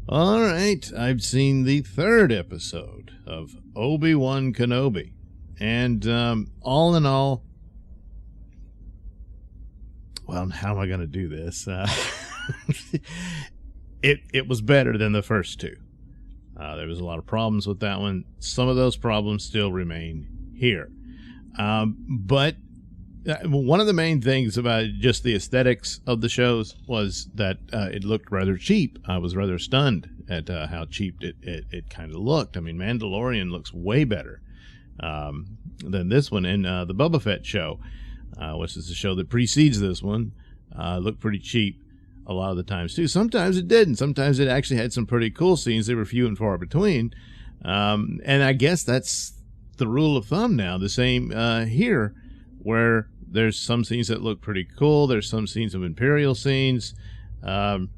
All right, I've seen the third episode of Obi-Wan Kenobi, and all in all, well, how am I going to do this? It was better than the first two. There was a lot of problems with that one. Some of those problems still remain here. But one of the main things about just the aesthetics of the shows was that it looked rather cheap. I was rather stunned at how cheap it kind of looked. I mean, Mandalorian looks way better than this one. And the Boba Fett show, which is the show that precedes this one, looked pretty cheap a lot of the times too. Sometimes it didn't. Sometimes it actually had some pretty cool scenes. They were few and far between. And I guess that's the rule of thumb now. The same here, where there's some scenes that look pretty cool. There's some scenes of Imperial scenes, and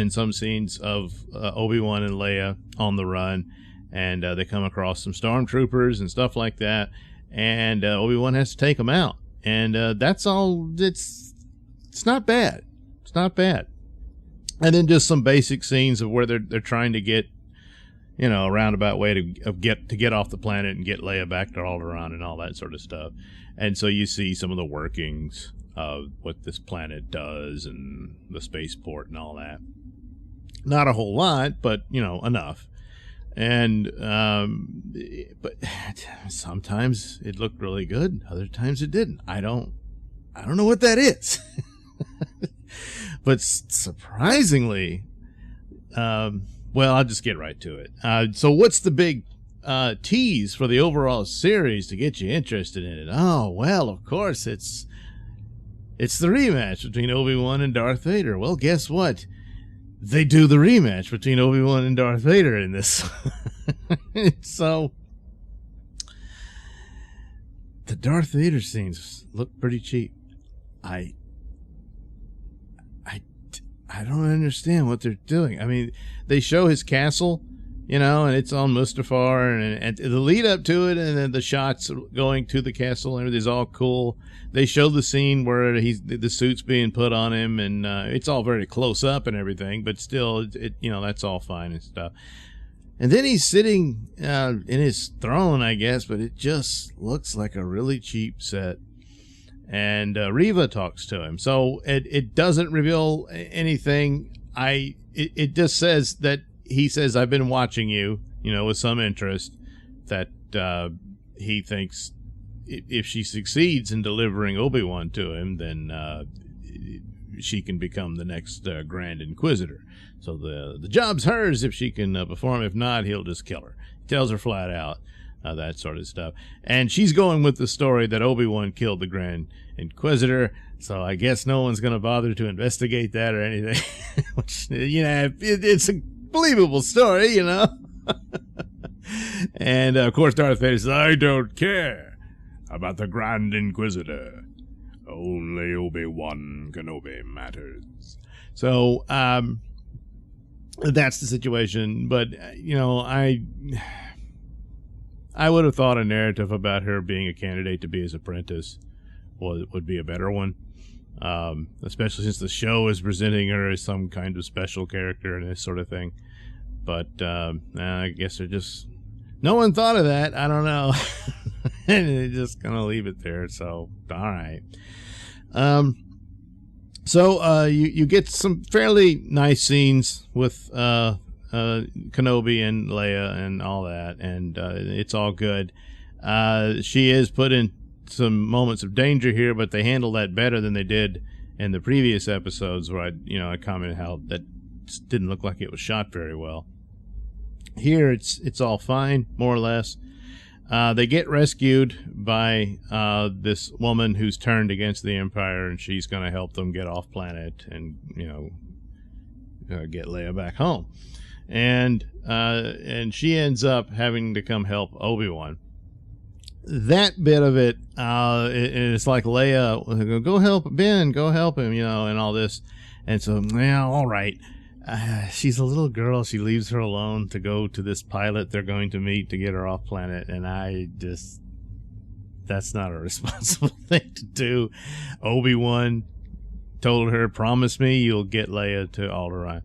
some scenes of Obi-Wan and Leia on the run, and they come across some stormtroopers and stuff like that, and Obi-Wan has to take them out, and that's all. It's not bad. It's not bad. And then just some basic scenes of where they're trying to get, you know, a roundabout way to get off the planet and get Leia back to Alderaan and all that sort of stuff. And so you see some of the workings of what this planet does and the spaceport and all that. Not a whole lot, but, you know, enough. And but sometimes it looked really good. Other times it didn't. I don't know what that is. But surprisingly, well, I'll just get right to it. So what's the big tease for the overall series to get you interested in it? Oh, well, of course, it's the rematch between Obi-Wan and Darth Vader. Well, guess what? They do the rematch between Obi-Wan and Darth Vader in this. So the Darth Vader scenes look pretty cheap. I don't understand what they're doing. I mean, they show his castle, you know, and it's on Mustafar, and the lead up to it, and then the shots going to the castle and everything's all cool. They show the scene where the suit's being put on him, and it's all very close up and everything, but still, you know, that's all fine and stuff. And then he's sitting in his throne, I guess, but it just looks like a really cheap set. And Reva talks to him, so it doesn't reveal anything. It just says that he says, "I've been watching you," you know, with some interest. That he thinks if she succeeds in delivering Obi-Wan to him, then she can become the next Grand Inquisitor. So the job's hers if she can perform. If not, he'll just kill her. He tells her flat out. That sort of stuff. And she's going with the story that Obi-Wan killed the Grand Inquisitor, so I guess no one's going to bother to investigate that or anything. Which, you know, it's a believable story, you know. And, of course, Darth Vader says, "I don't care about the Grand Inquisitor. Only Obi-Wan Kenobi matters." So, that's the situation. But, you know, I would have thought a narrative about her being a candidate to be his apprentice would be a better one, especially since the show is presenting her as some kind of special character and this sort of thing. But I guess they're just... No one thought of that. I don't know. And they're just going to leave it there. So, all right. So you get some fairly nice scenes with... Kenobi and Leia and all that, and it's all good. She is put in some moments of danger here, but they handle that better than they did in the previous episodes, where I commented how that didn't look like it was shot very well. Here it's all fine, more or less. They get rescued by this woman who's turned against the Empire, and she's going to help them get off planet and get Leia back home. And she ends up having to come help Obi-Wan. That bit of it, it's like Leia, "Go help Ben, go help him," you know, and all this. And so, yeah, all right. She's a little girl. She leaves her alone to go to this pilot they're going to meet to get her off planet. And that's not a responsible thing to do. Obi-Wan told her, "Promise me you'll get Leia to Alderaan."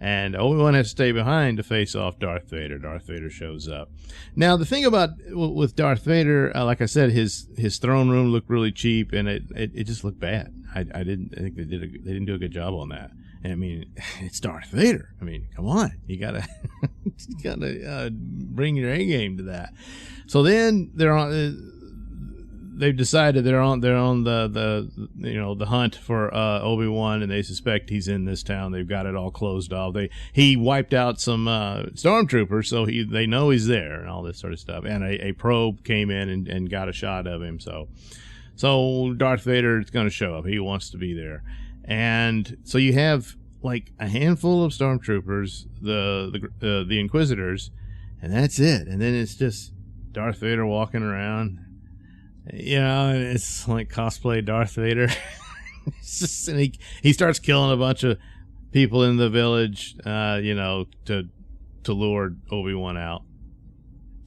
And Obi-Wan has to stay behind to face off Darth Vader. Darth Vader shows up. Now, the thing about with Darth Vader, like I said, his throne room looked really cheap, and it just looked bad. I think they didn't do a good job on that. And I mean, it's Darth Vader. I mean, come on, you gotta bring your A game to that. So then they've decided they're on the hunt for Obi-Wan, and they suspect he's in this town. They've got it all closed off. He wiped out some stormtroopers, so they know he's there and all this sort of stuff. And a probe came in and got a shot of him. So Darth Vader is going to show up. He wants to be there. And so you have like a handful of stormtroopers, the Inquisitors, and that's it. And then it's just Darth Vader walking around. You know, and it's like cosplay Darth Vader. And he starts killing a bunch of people in the village, to lure Obi-Wan out.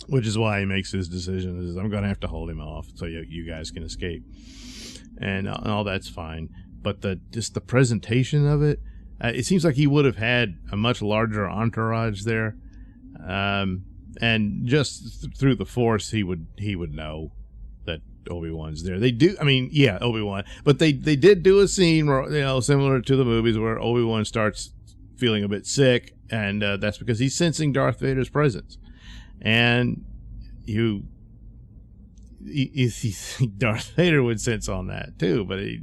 Which is why he makes his decision: is I'm going to have to hold him off so you guys can escape, and all that's fine. But just the presentation of it, it seems like he would have had a much larger entourage there, and just through the Force, he would know that Obi-Wan's there. They do, I mean, yeah, Obi-Wan, but they did do a scene where, similar to the movies, where Obi-Wan starts feeling a bit sick, and that's because he's sensing Darth Vader's presence. And you think Darth Vader would sense on that too, but he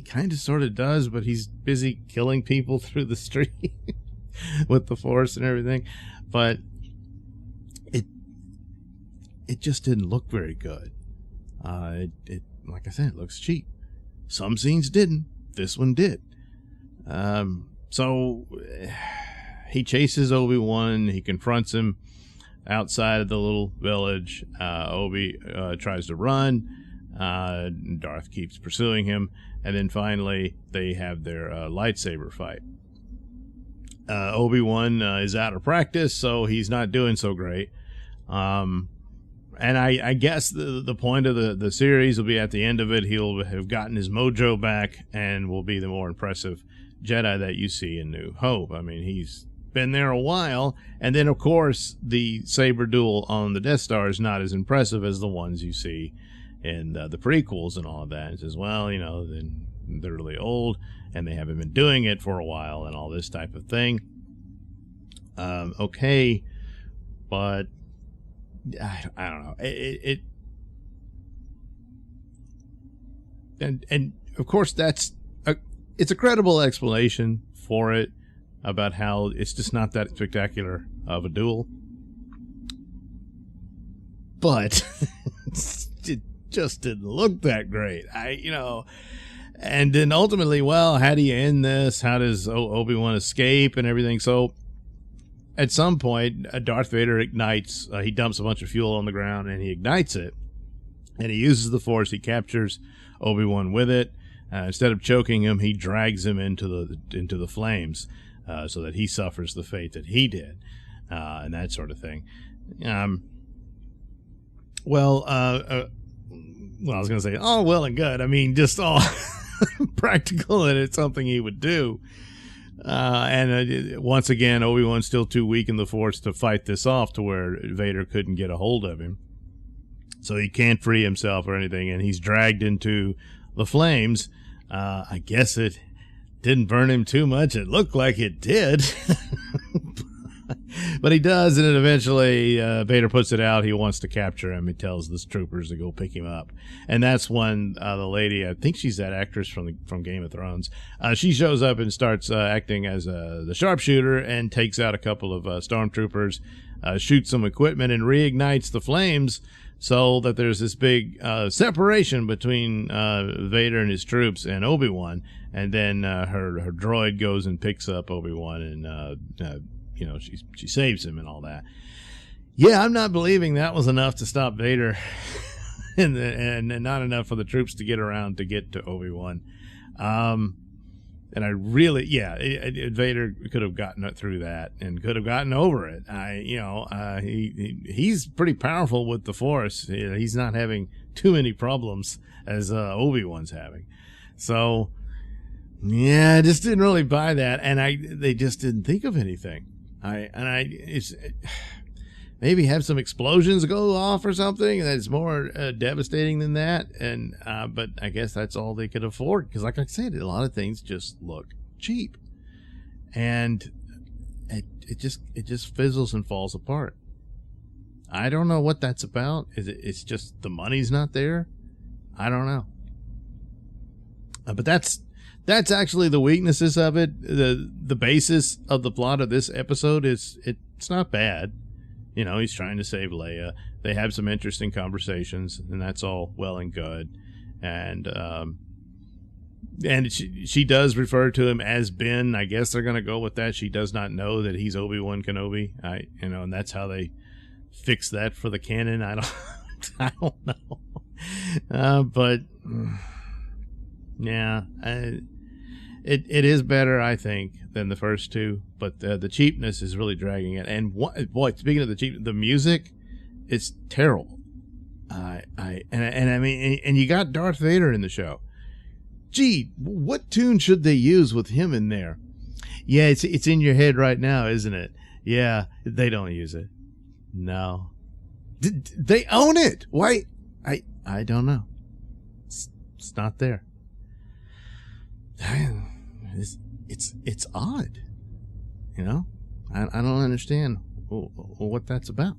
kind of sort of does, but he's busy killing people through the street with the Force and everything. But it just didn't look very good. It like I said, it looks cheap. Some scenes didn't. This one did. So he chases Obi-Wan. He confronts him outside of the little village. Obi tries to run. Darth keeps pursuing him. And then finally, they have their lightsaber fight. Obi-Wan is out of practice, so he's not doing so great. And I guess the point of the series will be at the end of it, he'll have gotten his mojo back and will be the more impressive Jedi that you see in New Hope. I mean, he's been there a while, and then of course the saber duel on the Death Star is not as impressive as the ones you see in the prequels and all of that. It says, well, then they're really old and they haven't been doing it for a while and all this type of thing. Okay, but I don't know. And of course it's a credible explanation for it, about how it's just not that spectacular of a duel. But it just didn't look that great. And then ultimately, well, how do you end this? How does Obi-Wan escape and everything? So at some point, Darth Vader ignites, he dumps a bunch of fuel on the ground and he ignites it. And he uses the Force. He captures Obi-Wan with it. Instead of choking him, he drags him into the flames. So that he suffers the fate that he did, and that sort of thing. I was going to say, oh, well and good. I mean, just all practical, and it's something he would do. And once again, Obi-Wan's still too weak in the Force to fight this off to where Vader couldn't get a hold of him. So he can't free himself or anything, and he's dragged into the flames. I guess it didn't burn him too much. It looked like it did. But he does, and then eventually Vader puts it out. He wants to capture him. He tells the troopers to go pick him up. And that's when the lady, I think she's that actress from Game of Thrones, she shows up and starts acting as the sharpshooter and takes out a couple of stormtroopers, shoots some equipment, and reignites the flames, so that there's this big separation between Vader and his troops and Obi-Wan. And then her droid goes and picks up Obi-Wan, and she saves him and all that. Yeah, I'm not believing that was enough to stop Vader, and not enough for the troops to get around to get to Obi-Wan. And I really, Vader could have gotten through that and could have gotten over it. He's pretty powerful with the Force. He's not having too many problems as Obi-Wan's having. So, Yeah, I just didn't really buy that, and they just didn't think of anything. It's maybe have some explosions go off or something that's more devastating than that, and but I guess that's all they could afford, because like I said, a lot of things just look cheap, and it just fizzles and falls apart. I don't know what that's about. It's just the money's not there? I don't know. But that's actually the weaknesses of it. The basis of the plot of this episode it's not bad. You know, he's trying to save Leia. They have some interesting conversations, and that's all well and good. And she does refer to him as Ben. I guess they're going to go with that. She does not know that he's Obi-Wan Kenobi. And that's how they fix that for the canon. I don't know. But yeah, it is better, I think, than the first two. But the cheapness is really dragging it. And boy, speaking of the cheap, the music, it's terrible. I mean, and you got Darth Vader in the show. Gee, what tune should they use with him in there? Yeah, it's in your head right now, isn't it? Yeah, they don't use it. No. They own it. Why? I don't know. It's not there. It's odd. You know? I don't understand what that's about.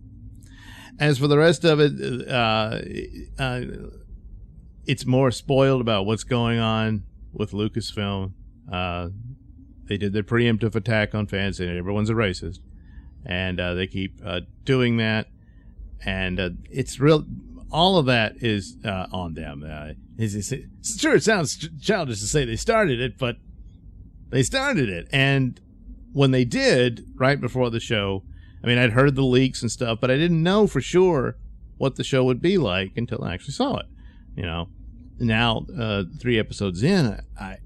As for the rest of it, it's more spoiled about what's going on with Lucasfilm. They did their preemptive attack on fans, saying everyone's a racist, and they keep doing that. And it's real. All of that is on them. Sure, it sounds childish to say they started it, but they started it. And when they did, right before the show, I mean, I'd heard the leaks and stuff, but I didn't know for sure what the show would be like until I actually saw it. You know, now 3 episodes in, I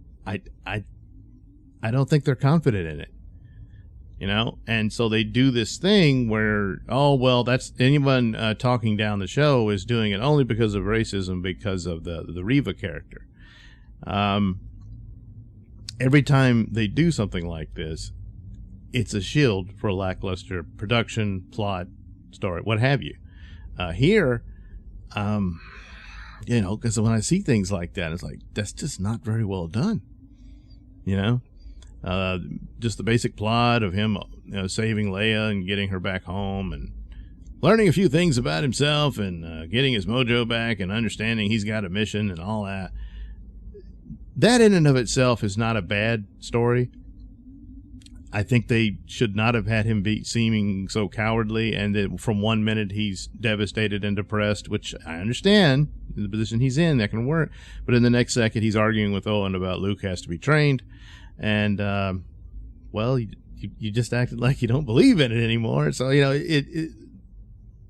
don't think they're confident in it. You know, and so they do this thing where, oh well, that's anyone talking down the show is doing it only because of racism, because of the Reva character. Every time they do something like this, it's a shield for lackluster production, plot, story, what have you. Here, you know, because when I see things like that, it's like, that's just not very well done. You know, just the basic plot of him, you know, saving Leia and getting her back home and learning a few things about himself and getting his mojo back and understanding he's got a mission and all that. That in and of itself is not a bad story. I think they should not have had him be seeming so cowardly, and that from one minute he's devastated and depressed, which I understand in the position he's in, that can work. But in the next second, he's arguing with Owen about Luke has to be trained. And, well, you just acted like you don't believe in it anymore. So, you know,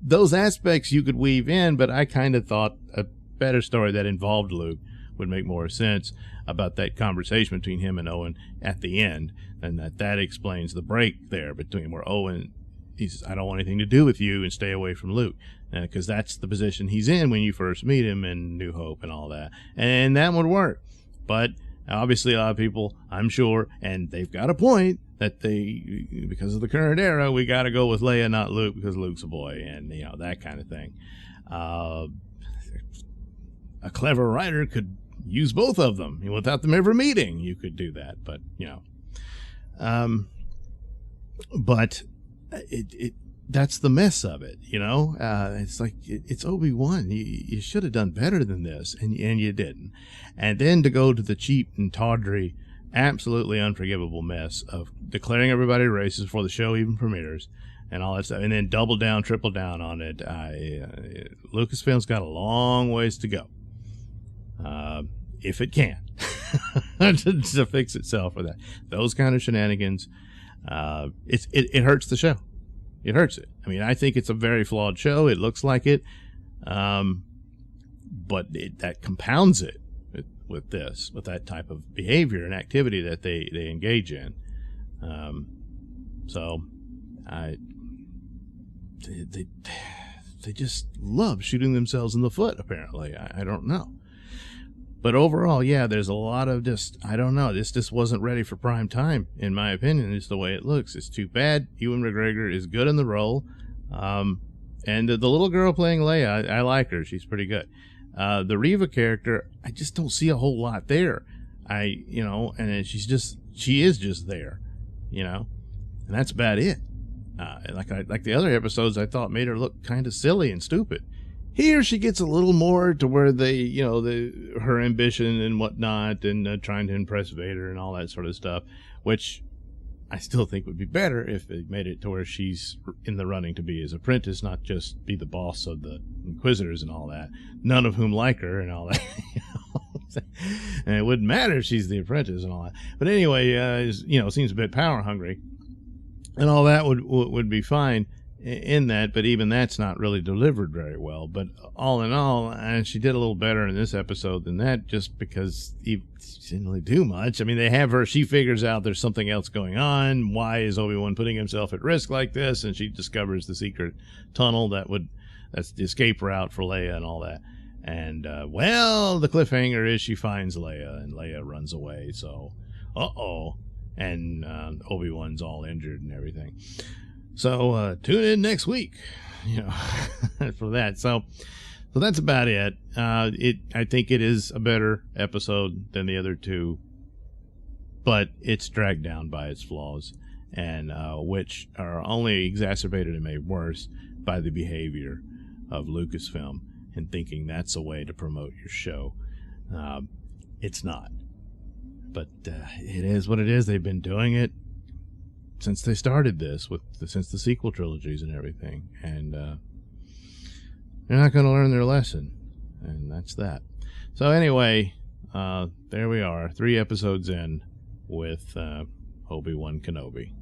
those aspects you could weave in, but I kind of thought a better story that involved Luke would make more sense about that conversation between him and Owen at the end, and that explains the break there between where Owen, he says, I don't want anything to do with you and stay away from Luke, because that's the position he's in when you first meet him in New Hope and all that, and that would work. But obviously a lot of people, I'm sure, and they've got a point, that because of the current era, we got to go with Leia, not Luke, because Luke's a boy, and you know, that kind of thing. A clever writer could use both of them without them ever meeting. You could do that, but you know, but that's the mess of it. You know, it's like it's Obi-Wan. You should have done better than this, and you didn't. And then to go to the cheap and tawdry, absolutely unforgivable mess of declaring everybody racist before the show even premieres and all that stuff, and then double down, triple down on it. Lucasfilm's got a long ways to go. If it can, to fix itself with that. Those kind of shenanigans, it hurts the show. It hurts it. I mean, I think it's a very flawed show. It looks like it, but that compounds it with that type of behavior and activity that they engage in. So, they just love shooting themselves in the foot. Apparently, I don't know. But overall, yeah, there's a lot of just, I don't know, this just wasn't ready for prime time, in my opinion. It's the way it looks. It's too bad. Ewan McGregor is good in the role. And the little girl playing Leia, I like her. She's pretty good. The Reva character, I just don't see a whole lot there. And she is just there, and that's about it. Like the other episodes, I thought made her look kind of silly and stupid. Here she gets a little more to where her ambition and whatnot, and trying to impress Vader and all that sort of stuff, which I still think would be better if they made it to where she's in the running to be his apprentice, not just be the boss of the Inquisitors and all that, none of whom like her and all that. And it wouldn't matter if she's the apprentice and all that. But anyway, seems a bit power hungry, and all that would be fine in that, but even that's not really delivered very well. But all in all, she did a little better in this episode than that, just because she didn't really do much. I mean, they have her, she figures out there's something else going on. Why is Obi-Wan putting himself at risk like this? And she discovers the secret tunnel that's the escape route for Leia and all that. And the cliffhanger is she finds Leia, and Leia runs away. So and Obi-Wan's all injured and everything. So tune in next week, for that. So that's about it. I think it is a better episode than the other two, but it's dragged down by its flaws, and which are only exacerbated and made worse by the behavior of Lucasfilm and thinking that's a way to promote your show. It's not, but it is what it is. They've been doing it since they started this, since the sequel trilogies and everything, and they're not going to learn their lesson, and that's that. So anyway, there we are, 3 episodes in with Obi-Wan Kenobi.